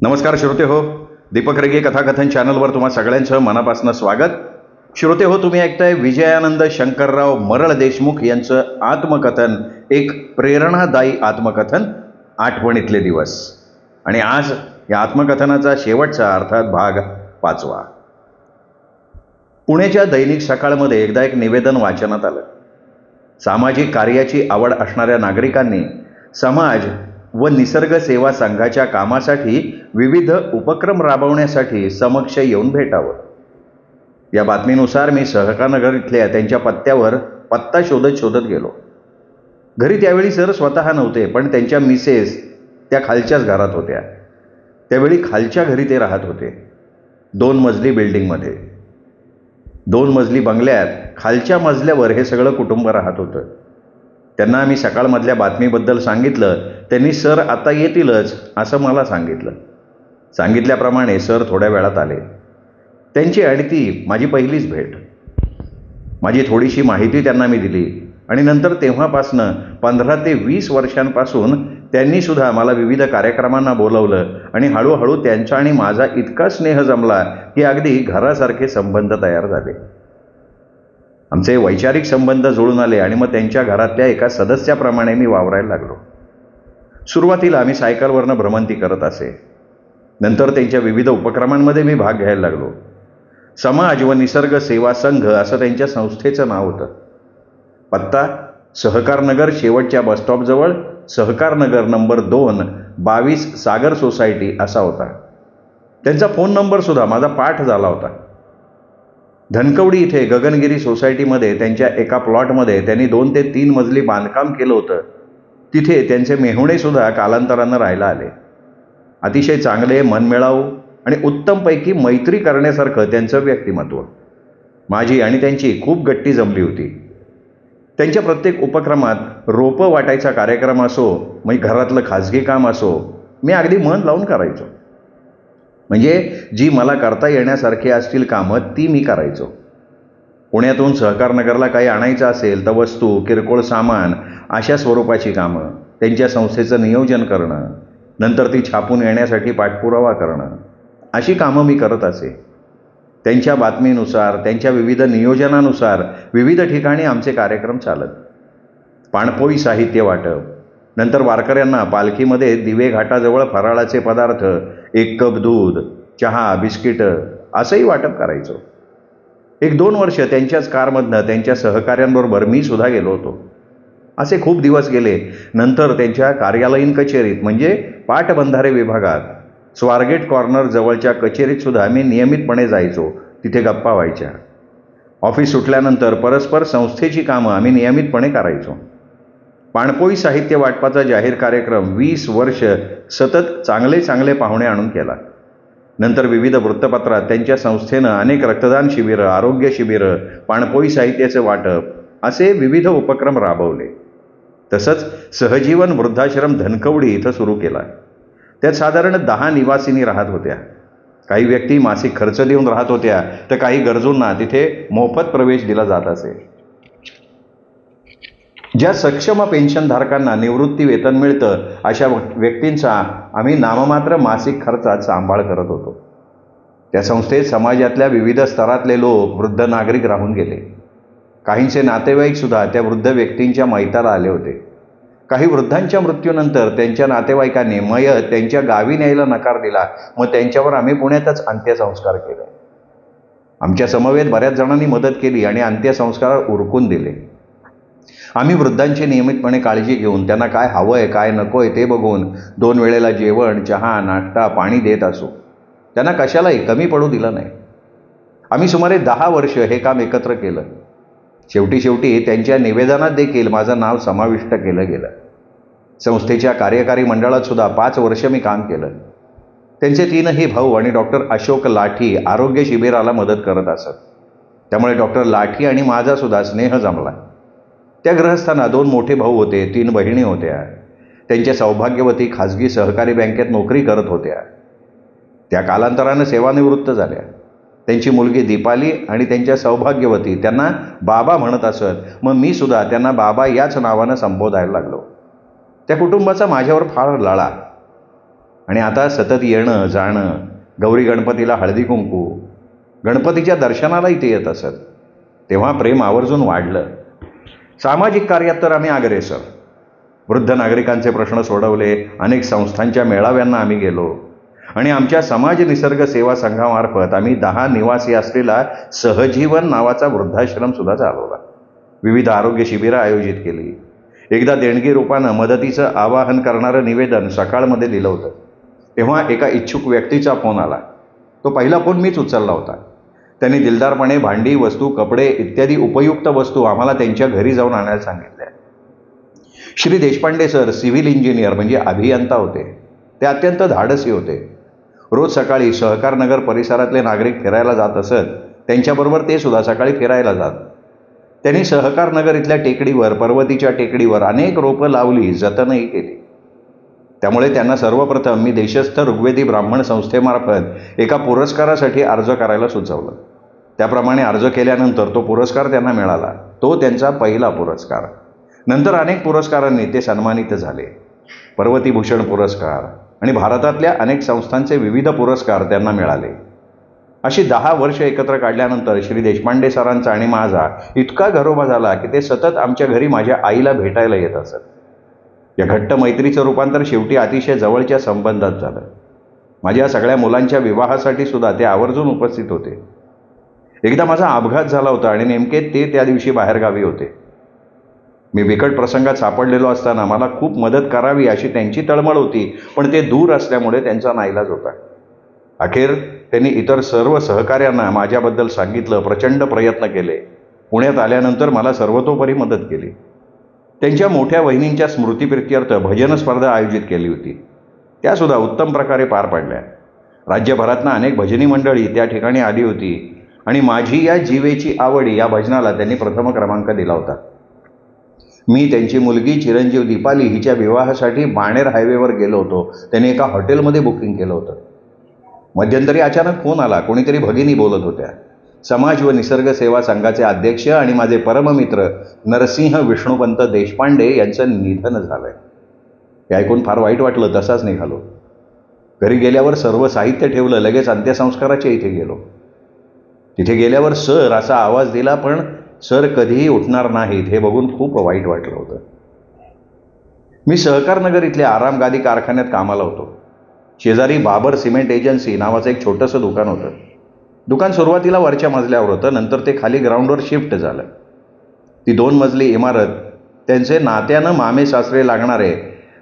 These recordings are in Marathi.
नमस्कार श्रोते हो, दीपक रेगे कथाकथन चॅनलवर तुम्हा सगळ्यांचं मनापासून स्वागत. श्रोते हो, तुम्ही ऐकताय विजयानंद शंकरराव मरळ देशमुख यांचं आत्मकथन, एक प्रेरणादायी आत्मकथन, आठवणीतले दिवस. आणि आज या आत्मकथनाचा शेवटचा अर्थात भाग 5वा. पुण्याच्या दैनिक सकाळमध्ये एकदा एक निवेदन वाचनात आलं. सामाजिक कार्याची आवड असणाऱ्या नागरिकांनी समाज व निसर्ग सेवा संघाच्या कामासाठी विविध उपक्रम राबवण्यासाठी समक्ष येऊन भेटावं. या बातमीनुसार मी सहकारनगर इथल्या त्यांच्या पत्त्यावर पत्ता शोधत गेलो. घरी त्यावेळी सर स्वतः नव्हते, पण त्यांच्या मिसेस त्या खालच्याच घरात होत्या. त्यावेळी खालच्या घरी ते राहत होते. 2 मजली बिल्डिंगमध्ये, 2 मजली बंगल्यात खालच्या मजल्यावर हे सगळं कुटुंब राहत होतं. त्यांना आम्ही सकाळमधल्या बातमीबद्दल सांगितलं. त्यांनी सर आता येतीलच असं मला सांगितलं. सांगितल्याप्रमाणे सर थोड्या वेळात आले. त्यांची आणि ती माझी पहिलीच भेट. माझी थोडीशी माहिती त्यांना मी दिली आणि नंतर तेव्हापासनं 15 ते 20 वर्षांपासून त्यांनीसुद्धा मला विविध कार्यक्रमांना बोलवलं आणि हळूहळू त्यांचा आणि माझा इतका स्नेह जमला की अगदी घरासारखे संबंध तयार झाले. आमचे वैचारिक संबंध जुळून आले आणि मग त्यांच्या घरातल्या एका सदस्याप्रमाणे मी वावरायला लागलो. सुरुवातीला आम्ही सायकलवरनं भ्रमंती करत असे. नंतर त्यांच्या विविध उपक्रमांमध्ये मी भाग घ्यायला लागलो. समाज व निसर्ग सेवा संघ असं त्यांच्या संस्थेचं नाव होतं. पत्ता सहकारनगर शेवटच्या बसस्टॉपजवळ, सहकारनगर नंबर 2, 22 सागर सोसायटी असा होता. त्यांचा फोन नंबरसुद्धा माझा पाठ झाला होता. धनकवडी इथे गगनगिरी सोसायटीमध्ये त्यांच्या एका प्लॉटमध्ये त्यांनी 2 ते 3 मजली बांधकाम केलं होतं. तिथे त्यांचे मेहुणेसुद्धा कालांतरानं राहायला आले. अतिशय चांगले, मनमिळावू आणि उत्तमपैकी मैत्री करण्यासारखं त्यांचं व्यक्तिमत्व. माझी आणि त्यांची खूप गट्टी जमली होती. त्यांच्या प्रत्येक उपक्रमात रोपं वाटायचा कार्यक्रम असो, म्हणजे घरातलं खाजगी काम असो, मी अगदी मन लावून करायचो. म्हणजे जी मला करता येण्यासारखी असतील कामं ती मी करायचो. पुण्यातून सहकारनगरला काही आणायचं असेल तर वस्तू, किरकोळ सामान अशा स्वरूपाची कामं, त्यांच्या संस्थेचं नियोजन करणं, नंतर ती छापून येण्यासाठी पाठपुरावा करणं, अशी कामं मी करत असे. त्यांच्या बातमीनुसार, त्यांच्या विविध नियोजनानुसार विविध ठिकाणी आमचे कार्यक्रम चालत. पाणपोई साहित्य वाटप, नंतर वारकऱ्यांना पालखीमध्ये दिवे घाटाजवळ फराळाचे पदार्थ, 1 कप दूध, चहा, बिस्किटं असंही वाटप करायचो. 1-2 वर्ष त्यांच्याच कारमधनं त्यांच्या सहकाऱ्यांबरोबर मी सुद्धा गेलो होतो. असे खूप दिवस गेले. नंतर त्यांच्या कार्यालयीन कचेरीत म्हणजे पाटबंधारे विभागात स्वारगेट कॉर्नर जवळच्या कचेरीत सुद्धा मी नियमितपणे जायचो. तिथे गप्पा व्हायच्या. ऑफिस सुटल्यानंतर परस्पर संस्थेची कामं आम्ही नियमितपणे करायचो. पाणपोई साहित्य वाटपाचा जाहीर कार्यक्रम 20 वर्ष सतत चांगले पाहुणे आणून केला. नंतर विविध वृत्तपत्रात त्यांच्या संस्थेनं अनेक रक्तदान शिबिरं, आरोग्य शिबिरं, पाणपोई साहित्याचं वाटप असे विविध उपक्रम राबवले. तसंच सहजीवन वृद्धाश्रम धनकवडी इथं सुरू केला. त्यात साधारण 10 निवासिनी राहत होत्या. काही व्यक्ती मासिक खर्च देऊन राहत होत्या, तर काही गरजूंना तिथे मोफत प्रवेश दिला जात असे. ज्या सक्षम पेन्शनधारकांना निवृत्ती वेतन मिळतं अशा व्यक्तींचा आम्ही नाममात्र मासिक खर्चात सांभाळ करत होतो. त्या संस्थेत समाजातल्या विविध स्तरातले लोक, वृद्ध नागरिक राहून गेले. काहींचे नातेवाईकसुद्धा त्या वृद्ध व्यक्तींच्या मैताला आले होते. काही वृद्धांच्या मृत्यूनंतर त्यांच्या नातेवाईकांनी मयत त्यांच्या गावी न्यायला नकार दिला. मग त्यांच्यावर आम्ही पुण्यातच अंत्यसंस्कार केले. आमच्या समवेत बऱ्याच जणांनी मदत केली आणि अंत्यसंस्कार उरकून दिले. आम्ही वृद्धांची नियमितपणे काळजी घेऊन त्यांना काय हवंय, काय नकोय ते बघून 2 वेळेला जेवण, चहा, नाश्ता, पाणी देत असू. त्यांना कशालाही कमी पडू दिलं नाही. आम्ही सुमारे 10 वर्ष हे काम एकत्र केलं. शेवटी त्यांच्या निवेदनात देखील माझं नाव समाविष्ट केलं गेलं. संस्थेच्या कार्यकारी मंडळात सुद्धा 5 वर्ष मी काम केलं. त्यांचे 3ही भाऊ आणि डॉक्टर अशोक लाठी आरोग्य शिबिराला मदत करत असत. त्यामुळे डॉक्टर लाठी आणि माझा सुद्धा स्नेह जमला. त्या गृहस्थांना 2 मोठे भाऊ होते, 3 बहिणी होत्या. त्यांच्या सौभाग्यवती खाजगी सहकारी बँकेत नोकरी करत होत्या. त्या कालांतरानं सेवानिवृत्त झाल्या. त्यांची मुलगी दीपाली आणि त्यांच्या सौभाग्यवती त्यांना बाबा म्हणत असत. मग मी सुद्धा त्यांना बाबा याच नावानं संबोधायला लागलो. त्या कुटुंबाचा माझ्यावर फार लळा. आणि आता सतत येणं जाणं, गौरी गणपतीला हळदी कुंकू, गणपतीच्या दर्शनालाही ते येत असत. तेव्हा प्रेम आवर्जून वाढलं. सामाजिक कार्यात तर आम्ही अग्रेसर. वृद्ध नागरिकांचे प्रश्न सोडवले, अनेक संस्थांच्या मेळाव्यांना आम्ही गेलो आणि आमच्या समाज निसर्ग सेवा संघामार्फत आम्ही 10 निवासी असलेला सहजीवन नावाचा वृद्धाश्रम सुद्धा चालवला. विविध आरोग्य शिबिरं आयोजित केली. एकदा देणगी रूपानं मदतीचं आवाहन करणारं निवेदन सकाळमध्ये दिलं होतं. तेव्हा एका इच्छुक व्यक्तीचा फोन आला. तो पहिला फोन मीच उचलला होता. त्यांनी दिलदारपणे भांडी, वस्तू, कपडे इत्यादी उपयुक्त वस्तू आम्हाला त्यांच्या घरी जाऊन आणायला सांगितल्या. Shri Deshpande sir civil engineer म्हणजे अभियंता होते. ते अत्यंत धाडसी होते. रोज सकाळी सहकारनगर परिसरातले नागरिक फिरायला जात असत. त्यांच्याबरोबर ते सुद्धा सकाळी फिरायला जात. त्यांनी सहकारनगर इथल्या टेकडीवर, पर्वतीच्या टेकडीवर अनेक रोपं लावली, जतनही केली. त्यामुळे त्यांना सर्वप्रथम मी देशस्थ ऋग्वेदी ब्राह्मण संस्थेमार्फत एका पुरस्कारासाठी अर्ज करायला सुचवलं. त्याप्रमाणे अर्ज केल्यानंतर तो पुरस्कार त्यांना मिळाला. तो त्यांचा पहिला पुरस्कार. नंतर अनेक पुरस्कारांनी ते सन्मानित झाले. पर्वतीभूषण पुरस्कार आणि भारतातल्या अनेक संस्थांचे विविध पुरस्कार त्यांना मिळाले. अशी 10 वर्ष एकत्र काढल्यानंतर श्री देशपांडे सरांचा आणि माझा इतका घरोबा झाला की ते सतत आमच्या घरी माझ्या आईला भेटायला येत असत. या घट्ट मैत्रीचं रूपांतर शेवटी अतिशय जवळच्या संबंधात झालं. माझ्या सगळ्या मुलांच्या विवाहासाठी सुद्धा ते आवर्जून उपस्थित होते. एकदा माझा अपघात झाला होता आणि नेमके ते त्या दिवशी बाहेरगावी होते. मी बिकट प्रसंगात सापडलेलो असताना मला खूप मदत करावी अशी त्यांची तळमळ होती, पण ते दूर असल्यामुळे त्यांचा नाईलाज होता. अखेर त्यांनी इतर सर्व सहकाऱ्यांना माझ्याबद्दल सांगितलं, प्रचंड प्रयत्न केले. पुण्यात आल्यानंतर मला सर्वतोपरी मदत केली. त्यांच्या मोठ्या वहिनींच्या स्मृतिप्रित्यर्थ भजन स्पर्धा आयोजित केली होती. त्यासुद्धा उत्तम प्रकारे पार पडल्या. राज्यभरातनं अनेक भजनी मंडळी त्या ठिकाणी आली होती आणि माझी या जीवेची आवडी या भजनाला त्यांनी प्रथम क्रमांक दिला होता. मी त्यांची मुलगी चिरंजीव दीपाली हिच्या विवाहासाठी बाणेर हायवेवर गेलो होतो. त्यांनी एका हॉटेलमध्ये बुकिंग केलं होतं. मध्यंतरी अचानक फोन आला. कोणीतरी भगिनी बोलत होत्या. समाज व निसर्ग सेवा संघाचे अध्यक्ष आणि माझे परममित्र नरसिंह विष्णुपंत देशपांडे यांचं निधन झालंय. हे ऐकून फार वाईट वाटलं. तसाच निघालो. घरी गेल्यावर सर्व साहित्य ठेवलं. लगेच अंत्यसंस्काराच्या इथे गेलो. तिथे गेल्यावर सर असा आवाज दिला, पण सर कधीही उठणार नाहीत हे बघून खूप वाईट वाटलं होतं. मी सहकारनगर इथल्या आरामगादी कारखान्यात कामाला होतो. शेजारी बाबर सिमेंट एजन्सी नावाचं एक छोटंसं दुकान होतं. दुकान सुरुवातीला वरच्या मजल्यावर होतं. नंतर ते खाली ग्राउंडवर शिफ्ट झालं. ती 2 मजली इमारत त्यांचे नात्यानं मामे सासरे लागणारे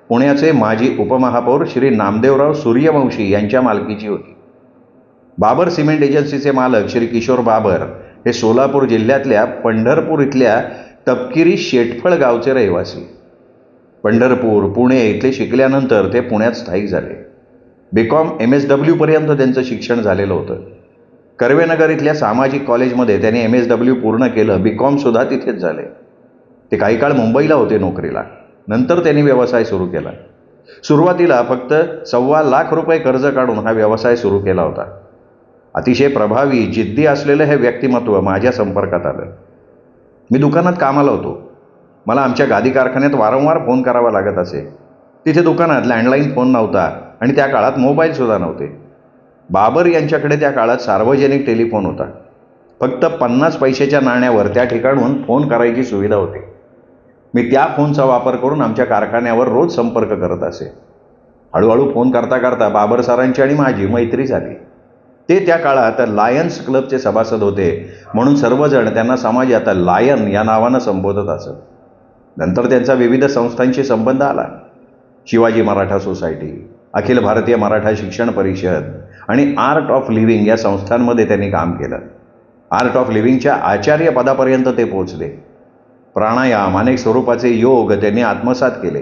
पुण्याचे माजी उपमहापौर श्री नामदेवराव सूर्यवंशी यांच्या मालकीची होती. बाबर सिमेंट एजन्सीचे मालक श्री किशोर बाबर हे सोलापूर जिल्ह्यातल्या पंढरपूर इथल्या तपकिरी शेटफळ गावचे रहिवासी. पंढरपूर, पुणे इथले शिकल्यानंतर ते पुण्यात स्थायिक झाले. BCom MSW पर्यंत त्यांचं शिक्षण झालेलं होतं. कर्वेनगर इथल्या सामाजिक कॉलेजमध्ये त्यांनी MSW पूर्ण केलं. BCom सुद्धा तिथेच झाले. ते काही काळ मुंबईला होते नोकरीला. नंतर त्यांनी व्यवसाय सुरू केला. सुरुवातीला फक्त ₹1,25,000 कर्ज काढून हा व्यवसाय सुरू केला होता. अतिशय प्रभावी, जिद्दी असलेलं हे व्यक्तिमत्व माझ्या संपर्कात आलं. मी दुकानात कामाला होतो. मला आमच्या गादी कारखान्यात वारंवार फोन करावा लागत असे. तिथे दुकानात लँडलाईन फोन नव्हता आणि त्या काळात मोबाईलसुद्धा नव्हते. बाबर यांच्याकडे त्या काळात सार्वजनिक टेलिफोन होता. फक्त 50 पैशाच्या नाण्यावर त्या ठिकाणून फोन करायची सुविधा होती. मी त्या फोनचा वापर करून आमच्या कारखान्यावर रोज संपर्क करत असे. हळूहळू फोन करता करता बाबर सरांची आणि माझी मैत्री झाली. ते त्या काळात लायन्स क्लबचे सभासद होते, म्हणून सर्वजण त्यांना समाजात लायन या नावानं संबोधत असत. नंतर त्यांचा विविध संस्थांशी संबंध आला. शिवाजी मराठा सोसायटी, अखिल भारतीय मराठा शिक्षण परिषद आणि आर्ट ऑफ लिव्हिंग या संस्थांमध्ये त्यांनी काम केलं. आर्ट ऑफ लिव्हिंगच्या आचार्य पदापर्यंत ते पोहोचले. प्राणायाम, अनेक स्वरूपाचे योग त्यांनी आत्मसात केले.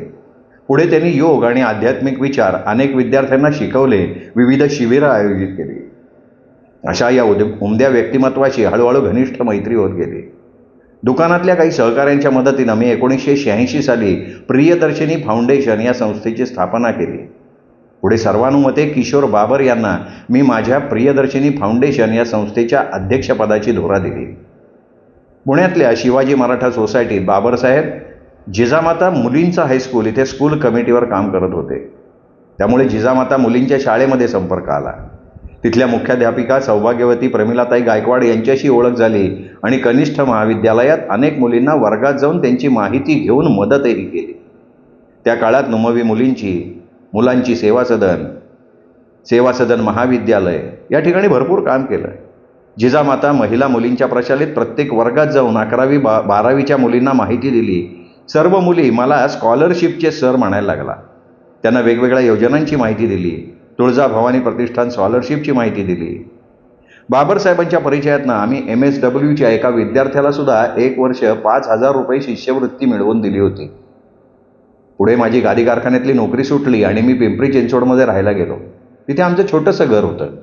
पुढे त्यांनी योग आणि आध्यात्मिक विचार अनेक विद्यार्थ्यांना शिकवले. विविध शिबिरं आयोजित केली. अशा या उमद्या व्यक्तिमत्वाची हळूहळू घनिष्ठ मैत्री होत गेली. दुकानातल्या काही सहकाऱ्यांच्या मदतीनं मी 1986 साली प्रियदर्शिनी फाउंडेशन या संस्थेची स्थापना केली. पुढे सर्वानुमते किशोर बाबर यांना मी माझ्या प्रियदर्शिनी फाउंडेशन या संस्थेच्या अध्यक्षपदाची धुरा दिली. पुण्यातल्या शिवाजी मराठा सोसायटीत बाबरसाहेब जिजामाता मुलींचा हायस्कूल इथे स्कूल कमिटीवर काम करत होते. त्यामुळे जिजामाता मुलींच्या शाळेमध्ये संपर्क आला. तिथल्या मुख्याध्यापिका सौभाग्यवती प्रमिलाताई गायकवाड यांच्याशी ओळख झाली आणि कनिष्ठ महाविद्यालयात अनेक मुलींना वर्गात जाऊन त्यांची माहिती घेऊन मदतही केली. त्या काळात नुमवी मुलांची सेवा सदन महाविद्यालय या ठिकाणी भरपूर काम केलं. जिजामाता महिला मुलींच्या प्रशालेत प्रत्येक वर्गात जाऊन 11वी 12वीच्या मुलींना माहिती दिली. सर्व मुली मला स्कॉलरशिपचे सर म्हणायला लागला. त्यांना वेगवेगळ्या योजनांची माहिती दिली. तुळजाभवानी प्रतिष्ठान स्कॉलरशिपची माहिती दिली. बाबरसाहेबांच्या परिचयातनं आम्ही MSWच्या एका विद्यार्थ्याला सुद्धा 1 वर्ष 5,000 रुपये शिष्यवृत्ती मिळवून दिली होती. पुढे माझी गादी कारखान्यातली नोकरी सुटली आणि मी पिंपरी चिंचवडमध्ये राहायला गेलो. तिथे आमचं छोटंसं घर होतं.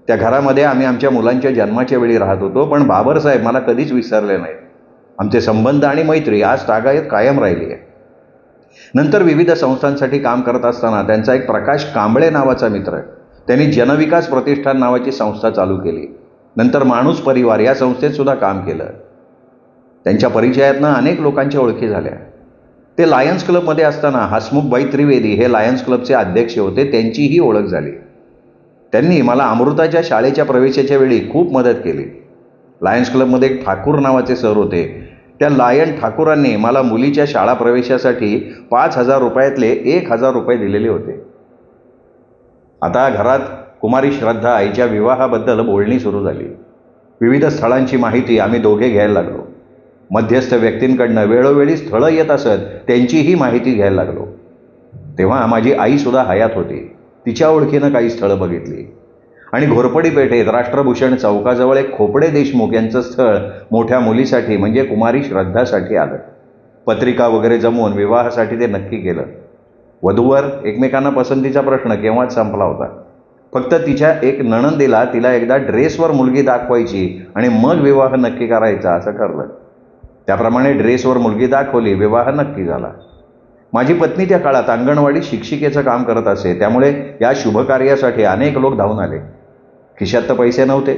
त्या घरामध्ये आम्ही आमच्या मुलांच्या जन्माच्या वेळी राहत होतो. पण बाबरसाहेब मला कधीच विसरले नाहीत. आमचे संबंध आणि मैत्री आज तागायत कायम राहिली आहे. नंतर विविध संस्थांसाठी काम करत असताना त्यांचा एक प्रकाश कांबळे नावाचा मित्र, त्यांनी जनविकास प्रतिष्ठान नावाची संस्था चालू केली. नंतर माणूस परिवार या संस्थेत सुद्धा काम केलं. त्यांच्या परिचयातनं अनेक लोकांच्या ओळखी झाल्या. ते लायन्स क्लबमध्ये असताना हसमुखबाई त्रिवेदी हे लायन्स क्लबचे अध्यक्ष होते. त्यांचीही ओळख झाली. त्यांनी मला अमृताच्या शाळेच्या प्रवेशाच्या वेळी खूप मदत केली. लायन्स क्लबमध्ये एक ठाकूर नावाचे सर होते. त्या लायन ठाकूरांनी मला मुलीच्या शाळा प्रवेशासाठी 5,000 रुपयातले 1,000 रुपये दिलेले होते. आता घरात कुमारी श्रद्धा आईच्या विवाहाबद्दल बोलणी सुरू झाली. विविध स्थळांची माहिती आम्ही दोघे घ्यायला लागलो. मध्यस्थ व्यक्तींकडनं वेळोवेळी स्थळं येत असत, त्यांचीही माहिती घ्यायला लागलो. तेव्हा माझी आईसुद्धा हयात होती. तिच्या ओळखीनं काही स्थळं बघितली आणि घोरपडी पेठेत राष्ट्रभूषण चौकाजवळ एक खोपडे देशमुख यांचं स्थळ मोठ्या मुलीसाठी म्हणजे कुमारी श्रद्धासाठी आलं. पत्रिका वगैरे जमवून विवाहासाठी ते नक्की केलं. वधूवर एकमेकांना पसंतीचा प्रश्न केव्हाच संपला होता. फक्त तिच्या एक नणंदीला तिला एकदा ड्रेसवर मुलगी दाखवायची आणि मग विवाह नक्की करायचा असं ठरलं. त्याप्रमाणे ड्रेसवर मुलगी दाखवली. विवाह नक्की झाला. माझी पत्नी त्या काळात अंगणवाडी शिक्षिकेचं काम करत असे. त्यामुळे या शुभकार्यासाठी अनेक लोक धावून आले. खिशात तर पैसे नव्हते.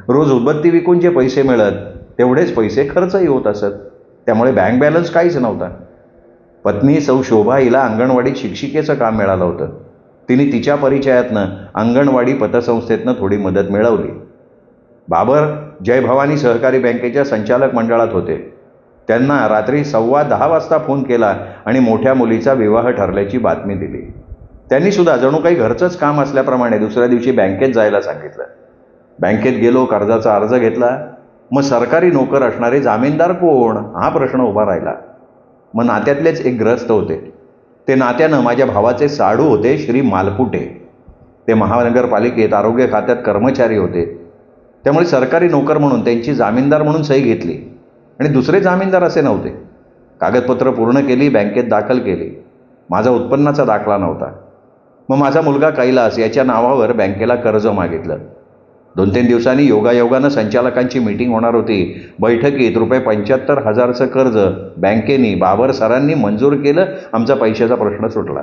रोज उदबत्ती विकून जे पैसे मिळत तेवढेच पैसे खर्चही होत असत. त्यामुळे बँक बॅलन्स काहीच नव्हता. पत्नी सौ शोभा हिला अंगणवाडी शिक्षिकेचं काम मिळालं होतं. तिने तिच्या परिचयातनं अंगणवाडी पतसंस्थेतनं थोडी मदत मिळवली. बाबर जय भवानी सहकारी बँकेच्या संचालक मंडळात होते. त्यांना रात्री 10:15 वाजता फोन केला आणि मोठ्या मुलीचा विवाह ठरल्याची बातमी दिली. त्यांनी सुद्धा जणू काही घरचंच काम असल्याप्रमाणे दुसऱ्या दिवशी बँकेत जायला सांगितलं. बँकेत गेलो, कर्जाचा अर्ज घेतला. मग सरकारी नोकर असणारे जामीनदार कोण हा प्रश्न उभा राहिला. मग नात्यातलेच एक ग्रस्त होते. ते नात्यानं माझ्या भावाचे साडू होते, श्री मालपुटे. ते महानगरपालिकेत आरोग्य खात्यात कर्मचारी होते. त्यामुळे सरकारी नोकर म्हणून त्यांची जामीनदार म्हणून सही घेतली आणि दुसरे जामीनदार असे नव्हते. कागदपत्र पूर्ण केली, बँकेत दाखल केली. माझा उत्पन्नाचा दाखला नव्हता. मग माझा मुलगा कैलास याच्या नावावर बँकेला कर्ज मागितलं. 2-3 दिवसांनी योगायोगानं संचालकांची मीटिंग होणार होती. बैठकीत ₹75,000चं कर्ज बँकेने बाबर सरांनी मंजूर केलं. आमचा पैशाचा प्रश्न सुटला.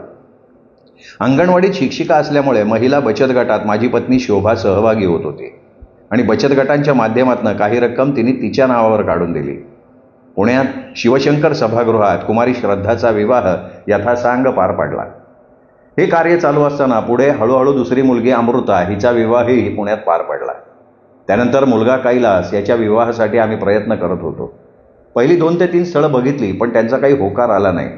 अंगणवाडीत शिक्षिका असल्यामुळे महिला बचत गटात माझी पत्नी शोभा सहभागी होत होती आणि बचत गटांच्या माध्यमातून काही रक्कम तिने तिच्या नावावर काढून दिली. पुण्यात शिवशंकर सभागृहात कुमारी श्रद्धाचा विवाह यथासांग पार पडला. हे कार्य चालू असताना पुढे हळूहळू दुसरी मुलगी अमृता हिचा विवाहही पुण्यात पार पडला. त्यानंतर मुलगा कैलास याच्या विवाहासाठी आम्ही प्रयत्न करत होतो. पहिली 2 ते 3 स्थळं बघितली, पण त्यांचा काही होकार आला नाही.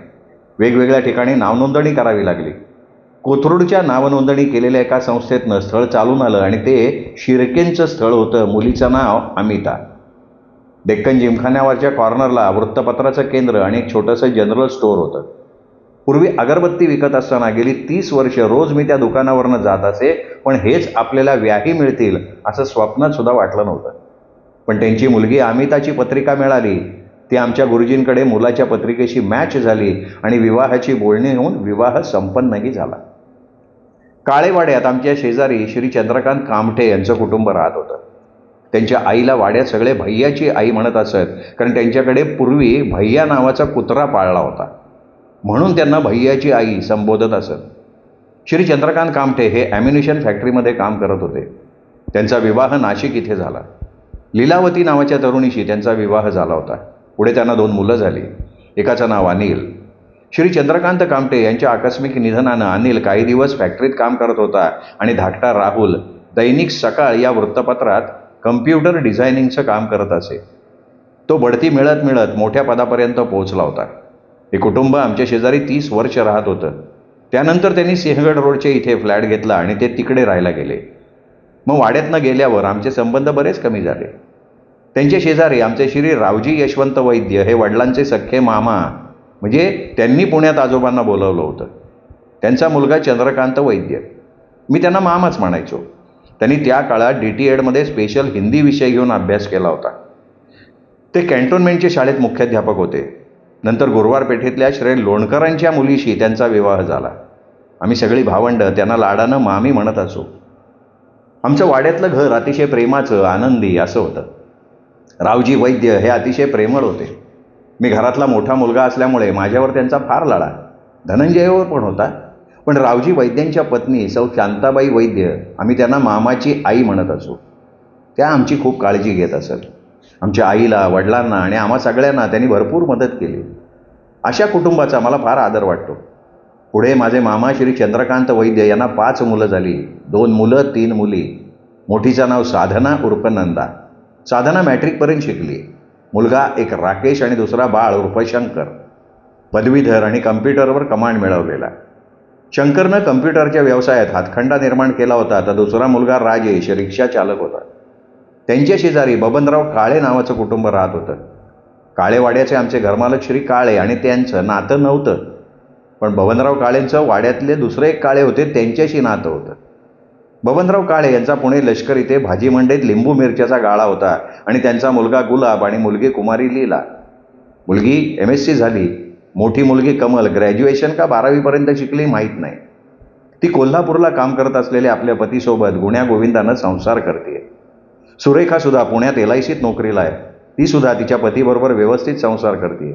वेगवेगळ्या ठिकाणी नावनोंदणी करावी लागली. कोथरूडच्या नावनोंदणी केलेल्या एका संस्थेतनं स्थळ चालून आलं आणि ते शिर्केंचं स्थळ होतं. मुलीचं नाव अमिता. डेक्कन जिमखान्यावरच्या कॉर्नरला वृत्तपत्राचं केंद्र आणि एक छोटंसं जनरल स्टोअर होतं. पूर्वी अगरबत्ती विकत असताना गेली 30 वर्ष रोज मी त्या दुकानावरनं जात असे. पण हेच आपल्याला व्याही मिळतील असं स्वप्नात सुद्धा वाटलं नव्हतं. पण त्यांची मुलगी अमिताची पत्रिका मिळाली. ती आमच्या गुरुजींकडे मुलाच्या पत्रिकेशी मॅच झाली आणि विवाहाची बोलणी होऊन विवाह संपन्नही झाला. काळेवाड्यात आमच्या शेजारी श्री चंद्रकांत कामठे यांचं कुटुंब राहत होतं. त्यांच्या आईला वाड्यात सगळे भैयाची आई म्हणत असत, कारण त्यांच्याकडे पूर्वी भैया नावाचा कुत्रा पाळला होता. म्हणून त्यांना भैयाची आई संबोधत असत. श्री चंद्रकांत कामठे हे ॲम्युनिशन फॅक्टरीमध्ये काम करत होते. त्यांचा विवाह नाशिक इथे झाला. लीलावती नावाच्या तरुणीशी त्यांचा विवाह झाला होता. पुढे त्यांना 2 मुलं झाली. एकाचं नाव अनिल. श्री चंद्रकांत कामटे यांच्या आकस्मिक निधनानं अनिल काही दिवस फॅक्टरीत काम करत होता आणि धाकटा राहुल दैनिक सकाळ या वृत्तपत्रात कम्प्युटर डिझायनिंगचं काम करत असे. तो बढती मिळत मिळत मोठ्या पदापर्यंत पोहोचला होता. हे कुटुंब आमच्या शेजारी 30 वर्ष राहत होतं. त्यानंतर त्यांनी सिंहगड रोडच्या इथे फ्लॅट घेतला आणि ते तिकडे राहायला गेले. मग वाड्यातनं गेल्यावर आमचे संबंध बरेच कमी झाले. त्यांच्या शेजारी आमचे श्री रावजी यशवंत वैद्य हे वडिलांचे सख्खे मामा, म्हणजे त्यांनी पुण्यात आजोबांना बोलवलं होतं. त्यांचा मुलगा चंद्रकांत वैद्य, मी त्यांना मामाच म्हणायचो. त्यांनी त्या काळात DTEDमध्ये स्पेशल हिंदी विषय घेऊन अभ्यास केला होता. ते कॅन्टोन्मेंटच्या शाळेत मुख्याध्यापक होते. नंतर गुरुवार पेठेतल्या श्री लोणकरांच्या मुलीशी त्यांचा विवाह झाला. आम्ही सगळी भावंडं त्यांना लाडानं मामी म्हणत असो. आमचं वाड्यातलं घर अतिशय प्रेमाचं, आनंदी असं होतं. रावजी वैद्य हे अतिशय प्रेमळ होते. मी घरातला मोठा मुलगा असल्यामुळे माझ्यावर त्यांचा फार लळा. धनंजयवर पण होता. पण रावजी वैद्यांच्या पत्नी सौ शांताबाई वैद्य, आम्ही त्यांना मामाची आई म्हणत असो, त्या आमची खूप काळजी घेत असत. आमच्या आईला, वडिलांना आणि आम्हा सगळ्यांना त्यांनी भरपूर मदत केली. अशा कुटुंबाचा मला फार आदर वाटतो. पुढे माझे मामा श्री चंद्रकांत वैद्य यांना 5 मुलं झाली. 2 मुलं 3 मुली. मोठीचं नाव साधना उर्फ नंदा. साधना मॅट्रिकपर्यंत शिकली. मुलगा एक राकेश आणि दुसरा बाळ उर्फ शंकर, पदवीधर आणि कम्प्युटरवर कमांड मिळवलेला. शंकरनं कम्प्युटरच्या व्यवसायात हातखंडा निर्माण केला होता, तर दुसरा मुलगा राजेश रिक्षा चालक होता. त्यांच्या शेजारी बबनराव काळे नावाचं कुटुंब राहत होतं. काळेवाड्याचे आमचे घरमालक श्री काळे आणि त्यांचं नातं नव्हतं, पण बबनराव काळेंचं वाड्यातले दुसरे एक काळे होते, त्यांच्याशी नातं होतं. बबनराव काळे यांचा पुणे लष्कर इथे भाजी मंडईत लिंबू मिरच्याचा गाळा होता आणि त्यांचा मुलगा गुलाब आणि मुलगी कुमारी लीला. मुलगी MSc झाली. मोठी मुलगी कमल ग्रॅज्युएशन का 12वीपर्यंत शिकली माहीत नाही. ती कोल्हापूरला काम करत असलेल्या आपल्या पतीसोबत गुण्या गोविंदानं संसार करते. सुरेखा सुद्धा पुण्यात LICत नोकरीला आहे. ती सुद्धा तिच्या पतीबरोबर व्यवस्थित संसार करते.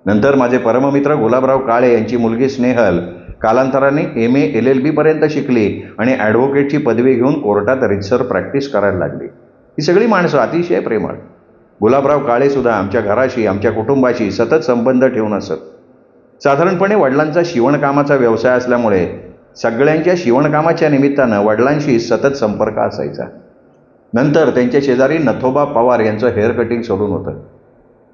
नंतर माझे परममित्र गुलाबराव काळे यांची मुलगी स्नेहल कालांतराने MA LLB शिकली आणि ॲडव्होकेटची पदवी घेऊन कोर्टात रितसर प्रॅक्टिस करायला लागली. ही सगळी माणसं अतिशय प्रेमळ. गुलाबराव काळे सुद्धा आमच्या घराशी, आमच्या कुटुंबाशी सतत संबंध ठेवून असत. साधारणपणे वडिलांचा शिवणकामाचा व्यवसाय असल्यामुळे सगळ्यांच्या शिवणकामाच्या निमित्तानं वडिलांशी सतत संपर्क असायचा. नंतर त्यांच्या शेजारी नथोबा पवार यांचं हेअर कटिंग सलून होतं.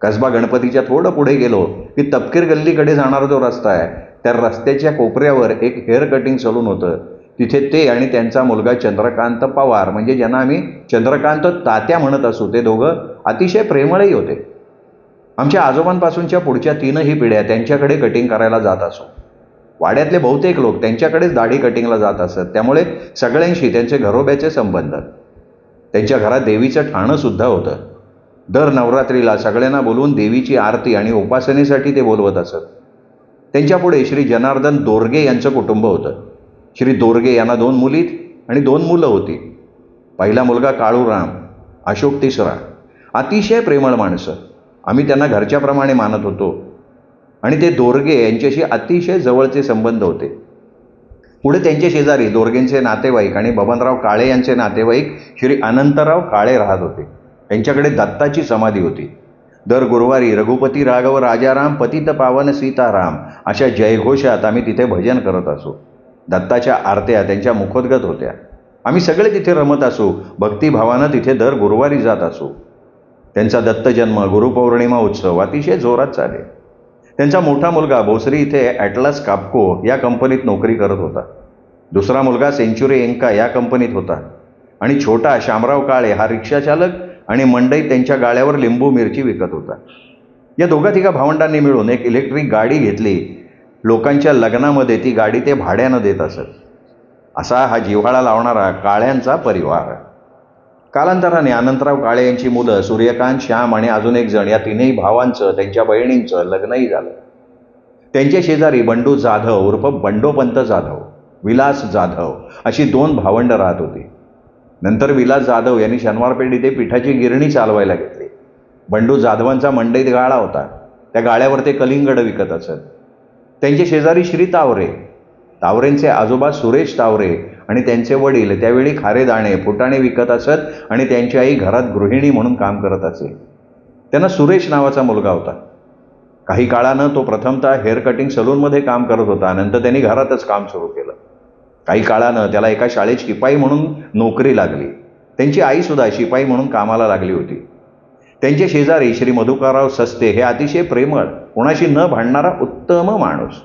कसबा गणपतीच्या थोडं पुढे गेलो की तपकीर गल्लीकडे जाणारा जो रस्ता आहे, त्या रस्त्याच्या कोपऱ्यावर एक हेअर कटिंग सलून होतं. तिथे ते आणि त्यांचा मुलगा चंद्रकांत पवार, म्हणजे ज्यांना आम्ही चंद्रकांत तात्या म्हणत असू, ते दोघं अतिशय प्रेमळही होते. आमच्या आजोबांपासूनच्या पुढच्या 3ही पिढ्या त्यांच्याकडे कटिंग करायला जात असो. वाड्यातले बहुतेक लोक त्यांच्याकडेच दाढी कटिंगला जात असत. त्यामुळे सगळ्यांशी त्यांचे घरोब्याचे संबंध. त्यांच्या घरात देवीचं ठाणं सुद्धा होतं. दर नवरात्रीला सगळ्यांना बोलवून देवीची आरती आणि उपासनेसाठी ते बोलवत असत. त्यांच्यापुढे श्री जनार्दन दोरगे यांचं कुटुंब होतं. श्री दोरगे यांना 2 मुली आणि 2 मुलं होती. पहिला मुलगा काळूराम, अशोक तिसरा. अतिशय प्रेमळ माणसं. आम्ही त्यांना घरच्याप्रमाणे मानत होतो आणि ते दोरगे यांच्याशी अतिशय जवळचे संबंध होते. पुढे त्यांच्या शेजारी दोरगेंचे नातेवाईक आणि बबनराव काळे यांचे नातेवाईक श्री अनंतराव काळे राहत होते. त्यांच्याकडे दत्ताची समाधी होती. दर गुरुवारी रघुपती राघव राजाराम पतित पावन सीताराम अशा जयघोषात आम्ही तिथे भजन करत असू. दत्ताच्या आरत्या त्यांच्या मुखोद्गत होत्या. आम्ही सगळे तिथे रमत असू. भक्तिभावानं तिथे दर गुरुवारी जात असू. त्यांचा दत्तजन्म, गुरुपौर्णिमा उत्सव अतिशय जोरात चाले. त्यांचा मोठा मुलगा भोसरी इथे ॲटलास कापको या कंपनीत नोकरी करत होता. दुसरा मुलगा सेंच्युरी एंका या कंपनीत होता आणि छोटा शामराव काळे हा रिक्षाचालक आणि मंडईत त्यांच्या गाळ्यावर लिंबू मिरची विकत होता. या दोघा तिघा भावंडांनी मिळून एक इलेक्ट्रिक गाडी घेतली. लोकांच्या लग्नामध्ये ती गाडी ते भाड्यानं देत असत. असा हा जिव्हाळा लावणारा काळ्यांचा परिवार. कालांतराने अनंतराव काळे यांची मुलं सूर्यकांत, श्याम आणि अजून एक जण या 3ही भावांचं, त्यांच्या बहिणींचं लग्नही झालं. त्यांच्या शेजारी बंडू जाधव उर्फ बंडोपंत जाधव, विलास जाधव अशी 2 भावंडं राहत होती. नंतर विलास जाधव यांनी शनिवारपेठ इथे पिठाची गिरणी चालवायला घेतली. बंडू जाधवांचा मंडईत गाळा होता. त्या गाळ्यावर ते कलिंगड विकत असत. त्यांचे शेजारी श्री तावरे, तावरेंचे आजोबा सुरेश तावरे आणि त्यांचे वडील त्यावेळी खारे दाणे, फुटाणे विकत असत आणि त्यांची आई घरात गृहिणी म्हणून काम करत असे. त्यांना सुरेश नावाचा मुलगा होता. काही काळानं तो प्रथमतः हेअर कटिंग सलूनमध्ये काम करत होता, नंतर त्यांनी घरातच काम सुरू केलं. काही काळानं त्याला एका शाळेत शिपाई म्हणून नोकरी लागली. त्यांची आईसुद्धा शिपाई म्हणून कामाला लागली होती. त्यांचे शेजारी श्री मधुकरराव सस्ते हे अतिशय प्रेमळ, कोणाशी न भांडणारा उत्तम माणूस.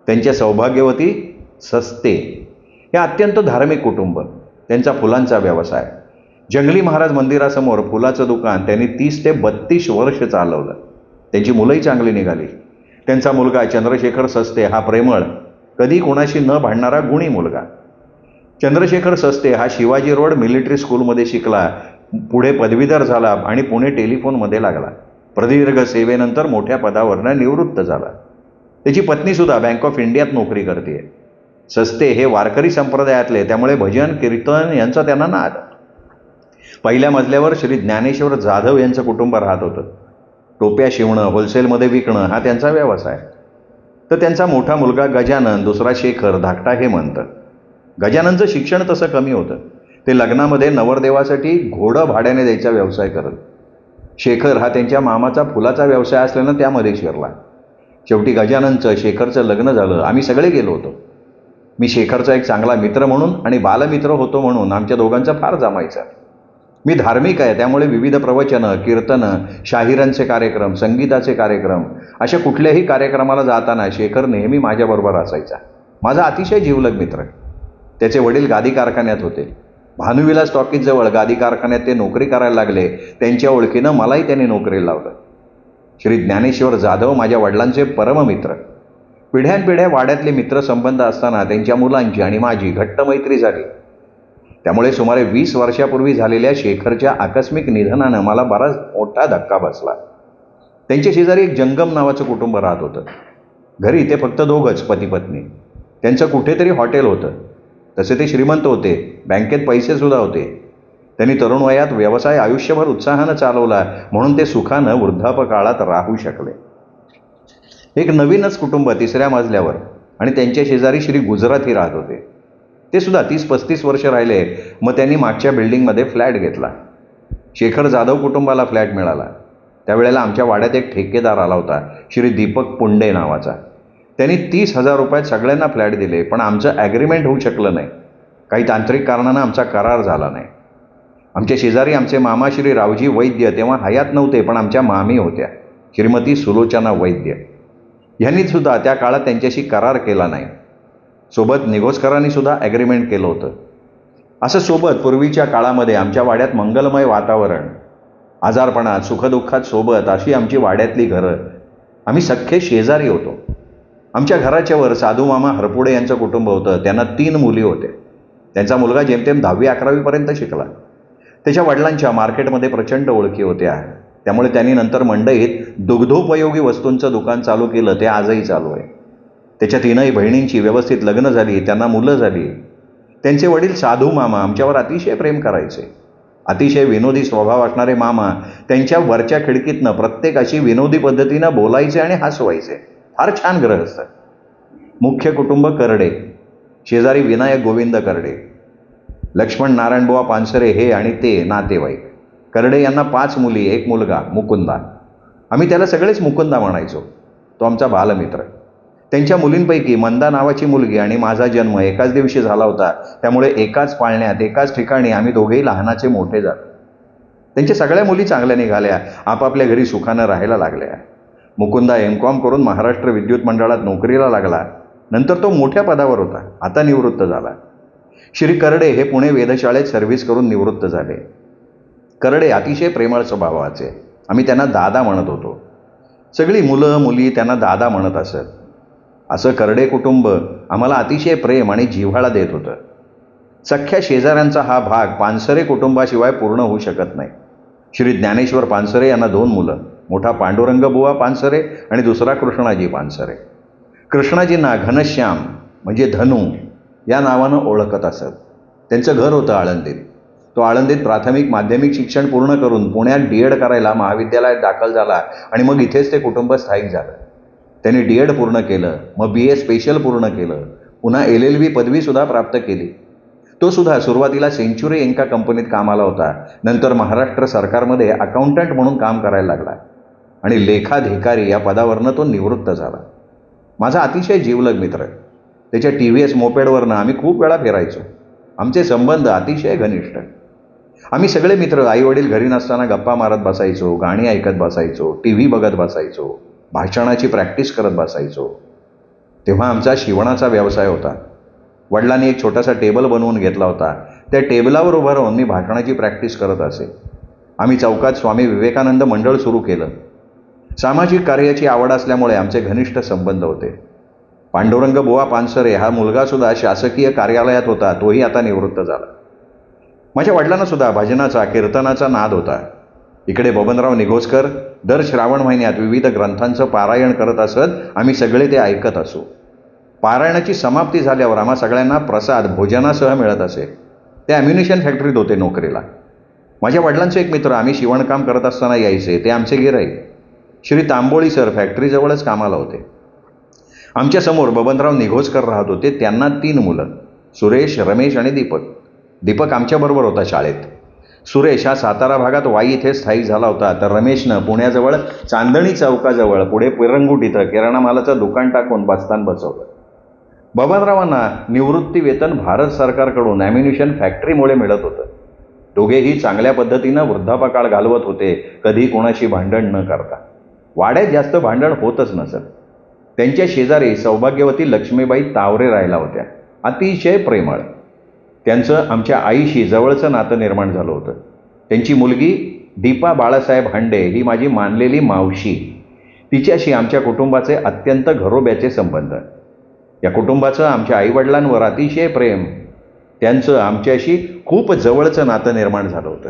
त्यांच्या सौभाग्यवती सस्ते हे अत्यंत धार्मिक कुटुंब. त्यांचा फुलांचा व्यवसाय. जंगली महाराज मंदिरासमोर फुलाचं दुकान त्यांनी 30 ते 32 वर्ष चालवलं. त्यांची मुलंही चांगली निघाली. त्यांचा मुलगा चंद्रशेखर सस्ते हा प्रेमळ, कधी कोणाशी न भांडणारा गुणी मुलगा. चंद्रशेखर सस्ते हा शिवाजी रोड मिलिटरी स्कूलमध्ये शिकला, पुढे पदवीधर झाला आणि पुणे टेलिफोनमध्ये लागला. प्रदीर्घ सेवेनंतर मोठ्या पदावरनं निवृत्त झाला. त्याची पत्नीसुद्धा बँक ऑफ इंडियात नोकरी करते. सस्ते हे वारकरी संप्रदायातले, त्यामुळे भजन कीर्तन यांचा त्यांना नाद. पहिल्या मजल्यावर श्री ज्ञानेश्वर जाधव यांचं कुटुंब राहत होतं. टोप्या शिवणं, होलसेलमध्ये विकणं हा त्यांचा व्यवसाय. तर त्यांचा मोठा मुलगा गजानन, दुसरा शेखर, धाकटा हेमंत. गजाननचं शिक्षण तसं कमी होतं. ते लग्नामध्ये नवरदेवासाठी घोडं भाड्याने द्यायचा व्यवसाय करत. शेखर हा त्यांच्या मामाचा फुलाचा व्यवसाय असल्यानं त्यामध्ये शिरला. शेवटी गजाननचं शेखरचं लग्न झालं. आम्ही सगळे गेलो होतो. मी शेखरचा एक चांगला मित्र म्हणून आणि बालमित्र होतो म्हणून आमच्या दोघांचं फार जमायचं. मी धार्मिक आहे, त्यामुळे विविध प्रवचनं, कीर्तनं, शाहिरांचे कार्यक्रम, संगीताचे कार्यक्रम अशा कुठल्याही कार्यक्रमाला जाताना शेखर नेहमी माझ्याबरोबर असायचा. माझा अतिशय जिवलग मित्र. त्याचे वडील गादी कारखान्यात होते. भानुविलास टॉकीजजवळ गादी कारखान्यात ते नोकरी करायला लागले. त्यांच्या ओळखीनं मलाही त्यांनी नोकरीला लावलं. श्री ज्ञानेश्वर जाधव माझ्या वडिलांचे परममित्र. पिढ्यानपिढ्या वाड्यातले मित्रसंबंध असताना त्यांच्या मुलांची आणि माझी घट्ट मैत्री झाली. त्यामुळे सुमारे 20 वर्षापूर्वी झालेल्या शेखरच्या आकस्मिक निधनानं मला बराच मोठा धक्का बसला. त्यांच्या शेजारी एक जंगम नावाचं कुटुंब राहत होतं. घरी ते फक्त दोघंच, पती पत्नी. त्यांचं कुठेतरी हॉटेल होतं. तसे ते श्रीमंत होते, बँकेत पैसेसुद्धा होते. त्यांनी तरुण वयात व्यवसाय आयुष्यभर उत्साहानं चालवला, म्हणून ते सुखानं वृद्धापकाळात राहू शकले. एक नवीनच कुटुंब 3ऱ्या मजल्यावर आणि त्यांच्या शेजारी श्री गुजराती राहत होते. ते सुद्धा 30-35 वर्ष राहिले. मग त्यांनी मागच्या बिल्डिंगमध्ये फ्लॅट घेतला. शेखर जाधव कुटुंबाला फ्लॅट मिळाला. त्यावेळेला आमच्या वाड्यात एक ठेकेदार आला होता, श्री दीपक पुंडे नावाचा. त्यांनी 30,000 रुपयात सगळ्यांना फ्लॅट दिले, पण आमचं ॲग्रीमेंट होऊ शकलं नाही. काही तांत्रिक कारणानं आमचा करार झाला नाही. आमच्या शेजारी आमचे मामा श्री रावजी वैद्य तेव्हा हयात नव्हते, पण आमच्या मामी होत्या, श्रीमती सुलोचना वैद्य. ह्यांनी सुद्धा त्या काळात त्यांच्याशी करार केला नाही. सोबत निगोजकरांनी सुद्धा ॲग्रीमेंट केलं होतं. असं सोबत पूर्वीच्या काळामध्ये आमच्या वाड्यात मंगलमय वातावरण, आजारपणात सुखदुःखात सोबत अशी आमची वाड्यातली घरं. आम्ही सख्खे शेजारी होतो. आमच्या घराच्या वर साधू मामा हरपुडे यांचं कुटुंब होतं. त्यांना 3 मुली होत्या. त्यांचा मुलगा जेमतेम 10वी-11वीपर्यंत शिकला. त्याच्या वडिलांच्या मार्केटमध्ये प्रचंड ओळखी होत्या, त्यामुळे त्यांनी नंतर मंडईत दुग्धोपयोगी वस्तूंचं दुकान चालू केलं. ते आजही चालू आहे. त्याच्या 3ही बहिणींची व्यवस्थित लग्न झाली, त्यांना मुलं झाली. त्यांचे वडील साधू मामा आमच्यावर अतिशय प्रेम करायचे. अतिशय विनोदी स्वभाव असणारे मामा त्यांच्या वरच्या खिडकीतनं प्रत्येकाशी विनोदी पद्धतीनं बोलायचे आणि हसवायचे. फार छान गृहस्थ. मुख्य कुटुंब करडे. शेजारी विनायक गोविंद करडे, लक्ष्मण नारायणबुवा पानसरे हे आणि ते नातेवाईक. करडे यांना 5 मुली, 1 मुलगा मुकुंदा. आम्ही त्याला सगळेच मुकुंदा म्हणायचो. तो आमचा बालमित्र. त्यांच्या मुलींपैकी मंदा नावाची मुलगी आणि माझा जन्म एकाच दिवशी झाला होता, त्यामुळे एकाच पाळण्यात एकाच ठिकाणी आम्ही दोघेही लहानाचे मोठे झालो. त्यांच्या सगळ्या मुली चांगल्या निघाल्या, आपापल्या घरी सुखानं राहायला लागल्या. मुकुंदा M.Com करून महाराष्ट्र विद्युत मंडळात नोकरीला लागला. नंतर तो मोठ्या पदावर होता, आता निवृत्त झाला. श्री करडे हे पुणे वेधशाळेत सर्व्हिस करून निवृत्त झाले. करडे अतिशय प्रेमळ स्वभावाचे. आम्ही त्यांना दादा म्हणत होतो. सगळी मुलं मुली त्यांना दादा म्हणत असत. असं करडे कुटुंब आम्हाला अतिशय प्रेम आणि जिव्हाळा देत होतं. सख्ख्या शेजाऱ्यांचा हा भाग पानसरे कुटुंबाशिवाय पूर्ण होऊ शकत नाही. श्री ज्ञानेश्वर पानसरे यांना 2 मुलं, मोठा पांडुरंग बुवा पानसरे आणि दुसरा कृष्णाजी पानसरे. कृष्णाजींना घनश्याम म्हणजे धनु या नावानं ओळखत असत. त्यांचं घर होतं आळंदीत. तो आळंदीत प्राथमिक माध्यमिक शिक्षण पूर्ण करून पुण्यात D.Ed करायला महाविद्यालयात दाखल झाला आणि मग इथेच ते कुटुंब स्थायिक झालं. त्यांनी D.Ed पूर्ण केलं, मग BA स्पेशल पूर्ण केलं, पुन्हा LLB पदवीसुद्धा प्राप्त केली. तो सुद्धा सुरुवातीला सेंच्युरी इंका कंपनीत कामाला होता. नंतर महाराष्ट्र सरकारमध्ये अकाउंटंट म्हणून काम करायला लागला. आणि लेखाधिकारी या पदावरनं तो निवृत्त झाला. माझा अतिशय जिवलग मित्र. त्याच्या TVS मोपेडवरनं आम्ही खूप वेळा फिरायचो. आमचे संबंध अतिशय घनिष्ठ. आम्ही सगळे मित्र आईवडील घरी नसताना गप्पा मारत बसायचो, गाणी ऐकत बसायचो, TV बघत बसायचो, भाषणाची प्रॅक्टिस करत बसायचो. तेव्हा आमचा शिवणाचा व्यवसाय होता. वडिलांनी एक छोटासा टेबल बनवून घेतला होता. त्या टेबलावर उभं राहून मी भाषणाची प्रॅक्टिस करत असे. आम्ही चौकात स्वामी विवेकानंद मंडळ सुरू केलं. सामाजिक कार्याची आवड असल्यामुळे आमचे घनिष्ठ संबंध होते. पांडुरंग बुवा पानसरे हा मुलगासुद्धा शासकीय कार्यालयात होता. तोही आता निवृत्त झाला. माझ्या वडिलांना सुद्धा भजनाचा कीर्तनाचा नाद होता. इकडे बबनराव निघोजकर दर श्रावण महिन्यात विविध ग्रंथांचं पारायण करत असत. आम्ही सगळे ते ऐकत असू. पारायणाची समाप्ती झाल्यावर आम्हा सगळ्यांना प्रसाद भोजनासह मिळत असे. ते ॲम्युनिशन फॅक्टरीत होते नोकरीला. माझ्या वडिलांचे एक मित्र आम्ही शिवणकाम करत असताना यायचे. ते आमचे गिऱ्हाईक श्री तांबोळी सर फॅक्टरीजवळच कामाला होते. आमच्यासमोर बबनराव निघोजकर राहत होते. त्यांना 3 मुलं, सुरेश, रमेश आणि दीपक. दीपक आमच्याबरोबर होता शाळेत. सुरेश हा सातारा भागात वाई इथे स्थायिक झाला होता. तर रमेशनं पुण्याजवळ चांदणी चौकाजवळ पुढे पिरंगुट इथं किराणा मालाचं दुकान टाकून बस्तान बसवलं. बबनरावांना निवृत्ती वेतन भारत सरकारकडून ॲम्युनिशन फॅक्टरीमुळे मिळत होतं. दोघेही चांगल्या पद्धतीनं वृद्धापकाळ घालवत होते, कधी कोणाशी भांडण न करता. वाड्यात जास्त भांडण होतच नसत. त्यांच्या शेजारी सौभाग्यवती लक्ष्मीबाई तावरे राहिला होत्या. अतिशय प्रेमळ. त्यांचं आमच्या आईशी जवळचं नातं निर्माण झालं होतं. त्यांची मुलगी दीपा बाळासाहेब हांडे ही माझी मानलेली मावशी. तिच्याशी आमच्या कुटुंबाचे अत्यंत घरोब्याचे संबंध. या कुटुंबाचं आमच्या आईवडिलांवर अतिशय प्रेम. त्यांचं आमच्याशी खूप जवळचं नातं निर्माण झालं होतं.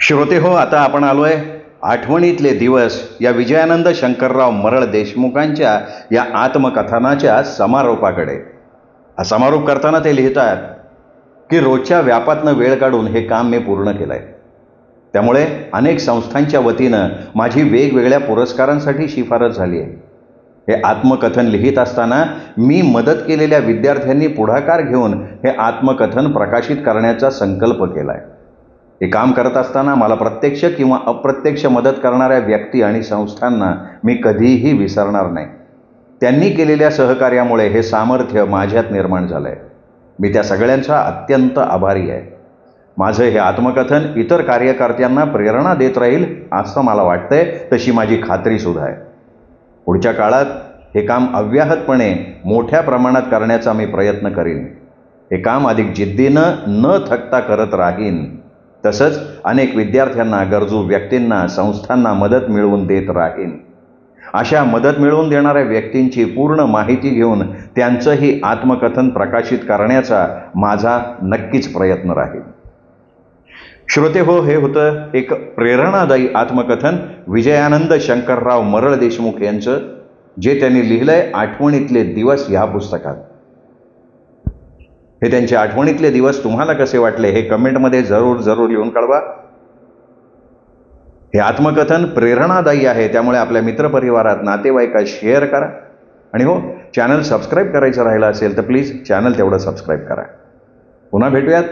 श्रोते हो, आता आपण आलोय आठवणीतले दिवस या विजयानंद शंकरराव मरळ देशमुखांच्या या आत्मकथनाच्या समारोपाकडे. हा समारोप करताना ते लिहितात की रोजच्या व्यापातनं वेळ काढून हे काम मी पूर्ण केलं आहे. त्यामुळे अनेक संस्थांच्या वतीनं माझी वेगवेगळ्या पुरस्कारांसाठी शिफारस झाली आहे. हे आत्मकथन लिहित असताना मी मदत केलेल्या विद्यार्थ्यांनी पुढाकार घेऊन हे आत्मकथन प्रकाशित करण्याचा संकल्प केला आहे. हे काम करत असताना मला प्रत्यक्ष किंवा अप्रत्यक्ष मदत करणाऱ्या व्यक्ती आणि संस्थांना मी कधीही विसरणार नाही. त्यांनी केलेल्या सहकार्यामुळे हे सामर्थ्य माझ्यात निर्माण झालं आहे. मी त्या सगळ्यांचा अत्यंत आभारी आहे. माझं हे आत्मकथन इतर कार्यकर्त्यांना प्रेरणा देत राहील असं मला वाटतंय, तशी माझी खात्रीसुद्धा आहे. पुढच्या काळात हे काम अव्याहतपणे मोठ्या प्रमाणात करण्याचा मी प्रयत्न करीन. हे काम अधिक जिद्दीनं न थकता करत राहीन. तसंच अनेक विद्यार्थ्यांना, गरजू व्यक्तींना, संस्थांना मदत मिळवून देत राहीन. अशा मदत मिळवून देणाऱ्या व्यक्तींची पूर्ण माहिती घेऊन त्यांचंही आत्मकथन प्रकाशित करण्याचा माझा नक्कीच प्रयत्न राहील. श्रोते हो, हे होतं एक प्रेरणादायी आत्मकथन विजयानंद शंकरराव मरळ देशमुख यांचं, जे त्यांनी लिहिलंय आठवणीतले दिवस ह्या पुस्तकात. हे त्यांचे आठवणीतले दिवस तुम्हाला कसे वाटले हे कमेंटमध्ये जरूर लिहून कळवा. हे आत्मकथन प्रेरणादायी आहे, त्यामुळे आपल्या मित्रपरिवारात, नातेवाईकात शेअर करा. आणि हो, चॅनल सबस्क्राईब करायचं राहिलं असेल तर प्लीज चॅनल तेवढं सबस्क्राईब करा. पुन्हा भेटूयात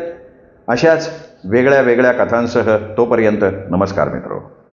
अशाच वेगळ्या कथांसह. तोपर्यंत नमस्कार मित्रो.